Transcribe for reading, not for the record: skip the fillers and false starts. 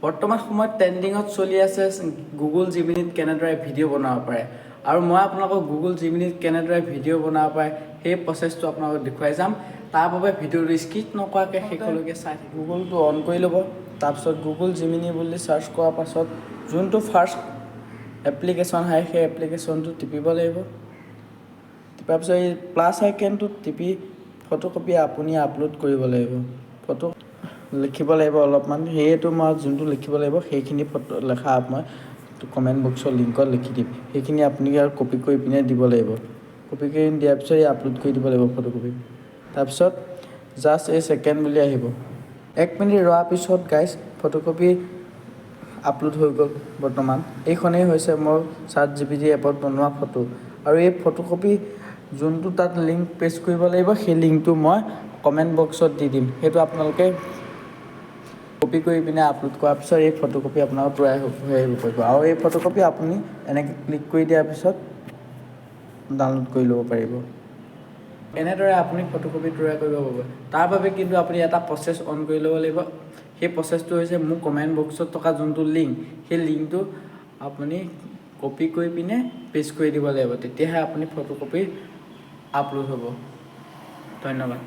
বৰ্তমান সময়ত ট্ৰেণ্ডিঙত চলি আছে গুগল জিমিনিত কেনেদৰে ভিডিঅ' বনাব পাৰে আৰু মই আপোনালোকক গুগল জিমিনিত কেনেদৰে ভিডিঅ' বনাব পাৰে সেই প্ৰচেছটো আপোনালোকক দেখুৱাই যাম। তাৰ বাবে ভিডিঅ'টো স্কিপ নকৰাকৈ শেষলৈকে চাই গুগলটো অন কৰি ল'ব। তাৰপিছত গুগল জিমিনি বুলি চাৰ্চ কৰাৰ পাছত যোনটো ফাৰ্ষ্ট এপ্লিকেশ্যন আহে সেই এপ্লিকেশ্যনটো টিপিব লাগিব। টিপাৰ পিছত এই প্লাছ আইকনটোত টিপি ফটোকপি আপুনি আপলোড কৰিব লাগিব। ফটো লিখিব লাগিব অলপমান, সেইটো মই যোনটো লিখিব লাগিব সেইখিনি ফটো লেখা মই কমেণ্ট বক্সৰ লিংকত লিখি দিম। সেইখিনি আপুনি আৰু কপি কৰি পিনে দিব লাগিব। কপি কৰি দিয়াৰ পিছত আপলোড কৰি দিব লাগিব ফটোকপি। তাৰপিছত জাষ্ট এই ছেকেণ্ড বুলি আহিব। 1 মিনিট ৰোৱাৰ পিছত গাইজ ফটোকপি আপলোড হৈ গ'ল। বৰ্তমান এইখনেই হৈছে মোৰ ChatGPT এপত বনোৱা ফটো। আৰু এই ফটোকপি যোনটো তাত লিংক পেষ্ট কৰিব লাগিব সেই লিংকটো মই কমেণ্ট বক্সত দি দিম। সেইটো আপোনালোকে কপি কৰি পিনে আপলোড কৰাৰ পিছত এই ফটোকপি আপোনাৰ তৈয়াৰ হৈ আহিব পাৰিব। আৰু এই ফটোকপি আপুনি এনেকৈ ক্লিক কৰি দিয়াৰ পিছত ডাউনলোড কৰি ল'ব পাৰিব। এনেদৰে আপুনি ফটোকপি তৈয়াৰ কৰিব পাৰিব। তাৰ বাবে কিন্তু আপুনি এটা প্ৰচেছ অন কৰি ল'ব লাগিব। সেই প্ৰচেছটো হৈছে মোৰ কমেণ্ট বক্সত থকা যোনটো লিংক সেই লিংকটো আপুনি কপি কৰি পিনে পেষ্ট কৰি দিব লাগিব। তেতিয়াহে আপুনি ফটোকপি আপলোড হ'ব। ধন্যবাদ।